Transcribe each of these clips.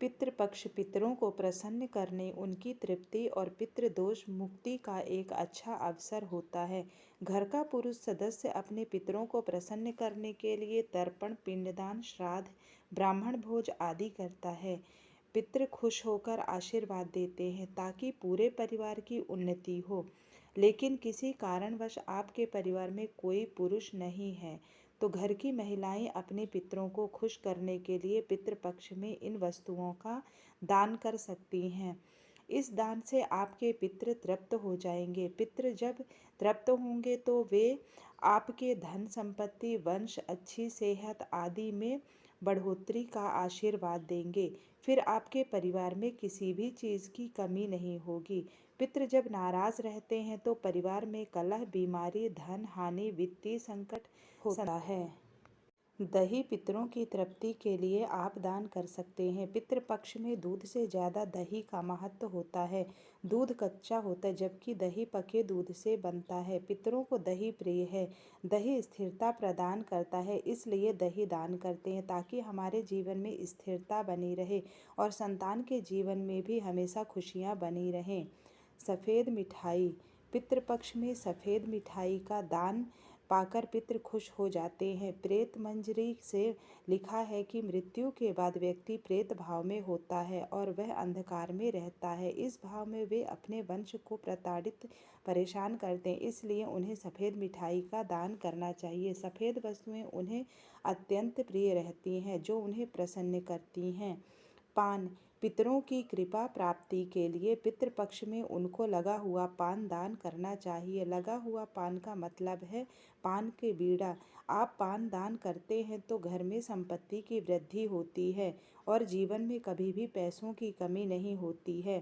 पितृपक्ष पितरों को प्रसन्न करने, उनकी तृप्ति और पितृदोष मुक्ति का एक अच्छा अवसर होता है। घर का पुरुष सदस्य अपने पितरों को प्रसन्न करने के लिए तर्पण, पिंडदान, श्राद्ध, ब्राह्मण भोज आदि करता है। पितृ खुश होकर आशीर्वाद देते हैं ताकि पूरे परिवार की उन्नति हो। लेकिन किसी कारणवश आपके परिवार में कोई पुरुष नहीं है तो घर की महिलाएं अपने पितरों को खुश करने के लिए पितृपक्ष में इन वस्तुओं का दान कर सकती हैं। इस दान से आपके पितृ तृप्त हो जाएंगे। पितृ जब तृप्त होंगे तो वे आपके धन संपत्ति, वंश, अच्छी सेहत आदि में बढ़ोतरी का आशीर्वाद देंगे। फिर आपके परिवार में किसी भी चीज़ की कमी नहीं होगी। पितृ जब नाराज रहते हैं तो परिवार में कलह, बीमारी, धन हानि, वित्तीय संकट होता है। दही पितरों की तृप्ति के लिए आप दान कर सकते हैं। पितृपक्ष में दूध से ज़्यादा दही का महत्व होता है। दूध कच्चा होता है जबकि दही पके दूध से बनता है। पितरों को दही प्रिय है। दही स्थिरता प्रदान करता है, इसलिए दही दान करते हैं ताकि हमारे जीवन में स्थिरता बनी रहे और संतान के जीवन में भी हमेशा खुशियाँ बनी रहें। सफ़ेद मिठाई, पितृपक्ष में सफ़ेद मिठाई का दान पाकर पितृ खुश हो जाते हैं। प्रेत मंजरी से लिखा है कि मृत्यु के बाद व्यक्ति प्रेत भाव में होता है और वह अंधकार में रहता है। इस भाव में वे अपने वंश को प्रताड़ित परेशान करते हैं, इसलिए उन्हें सफ़ेद मिठाई का दान करना चाहिए। सफ़ेद वस्तुएं उन्हें अत्यंत प्रिय रहती हैं जो उन्हें प्रसन्न करती हैं। पान, पितरों की कृपा प्राप्ति के लिए पितृपक्ष में उनको लगा हुआ पान दान करना चाहिए। लगा हुआ पान का मतलब है पान के बीड़ा। आप पान दान करते हैं तो घर में संपत्ति की वृद्धि होती है और जीवन में कभी भी पैसों की कमी नहीं होती है।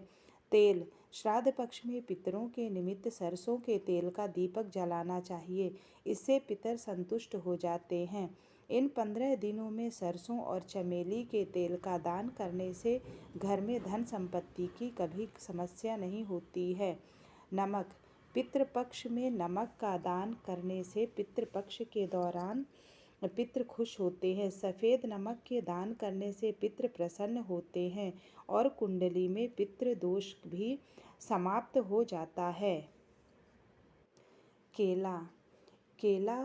तेल, श्राद्ध पक्ष में पितरों के निमित्त सरसों के तेल का दीपक जलाना चाहिए। इससे पितर संतुष्ट हो जाते हैं। इन 15 दिनों में सरसों और चमेली के तेल का दान करने से घर में धन संपत्ति की कभी समस्या नहीं होती है। नमक, पितृपक्ष में नमक का दान करने से पितृपक्ष के दौरान पितृ खुश होते हैं। सफ़ेद नमक के दान करने से पितृ प्रसन्न होते हैं और कुंडली में पितृ दोष भी समाप्त हो जाता है। केला, केला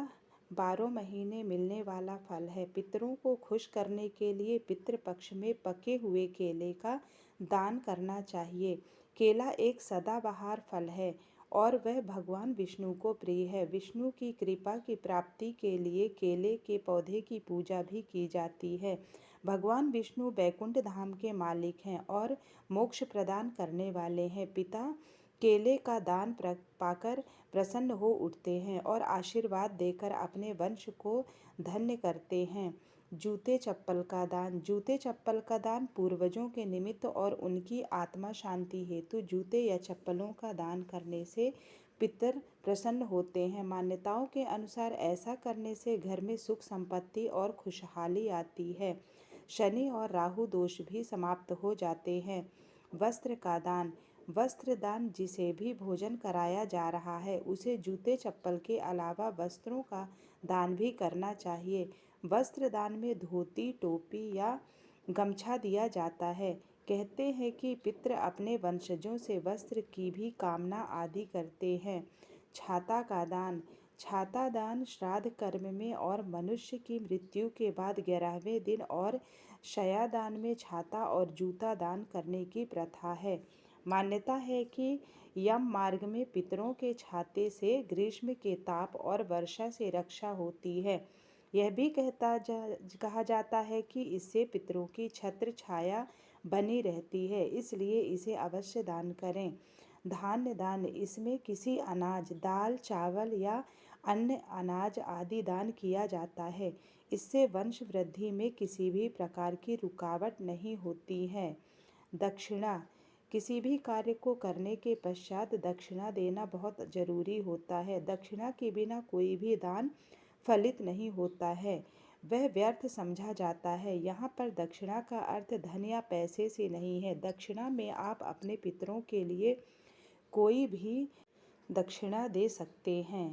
12 महीने मिलने वाला फल है। पितरों को खुश करने के लिए पितृपक्ष में पके हुए केले का दान करना चाहिए। केला एक सदाबहार फल है और वह भगवान विष्णु को प्रिय है। विष्णु की कृपा की प्राप्ति के लिए केले के पौधे की पूजा भी की जाती है। भगवान विष्णु बैकुंठ धाम के मालिक हैं और मोक्ष प्रदान करने वाले हैं। पिता केले का दान पाकर प्रसन्न हो उठते हैं और आशीर्वाद देकर अपने वंश को धन्य करते हैं। जूते चप्पल का दान, जूते चप्पल का दान पूर्वजों के निमित्त और उनकी आत्मा शांति हेतु जूते या चप्पलों का दान करने से पितर प्रसन्न होते हैं। मान्यताओं के अनुसार ऐसा करने से घर में सुख, संपत्ति और खुशहाली आती है। शनि और राहु दोष भी समाप्त हो जाते हैं। वस्त्र का दान, वस्त्र दान जिसे भी भोजन कराया जा रहा है उसे जूते चप्पल के अलावा वस्त्रों का दान भी करना चाहिए। वस्त्र दान में धोती, टोपी या गमछा दिया जाता है। कहते हैं कि पितृ अपने वंशजों से वस्त्र की भी कामना आदि करते हैं। छाता का दान, छाता दान श्राद्ध कर्म में और मनुष्य की मृत्यु के बाद 11वें दिन और शयादान में छाता और जूता दान करने की प्रथा है। मान्यता है कि यम मार्ग में पितरों के छाते से ग्रीष्म के ताप और वर्षा से रक्षा होती है। यह भी कहा जाता है कि इससे पितरों की छत्र छाया बनी रहती है, इसलिए इसे अवश्य दान करें। धान्य दान, इसमें किसी अनाज, दाल, चावल या अन्य अनाज आदि दान किया जाता है। इससे वंश वृद्धि में किसी भी प्रकार की रुकावट नहीं होती है। दक्षिणा, किसी भी कार्य को करने के पश्चात दक्षिणा देना बहुत जरूरी होता है। दक्षिणा के बिना कोई भी दान फलित नहीं होता है, वह व्यर्थ समझा जाता है। यहाँ पर दक्षिणा का अर्थ धन या पैसे से नहीं है। दक्षिणा में आप अपने पितरों के लिए कोई भी दक्षिणा दे सकते हैं।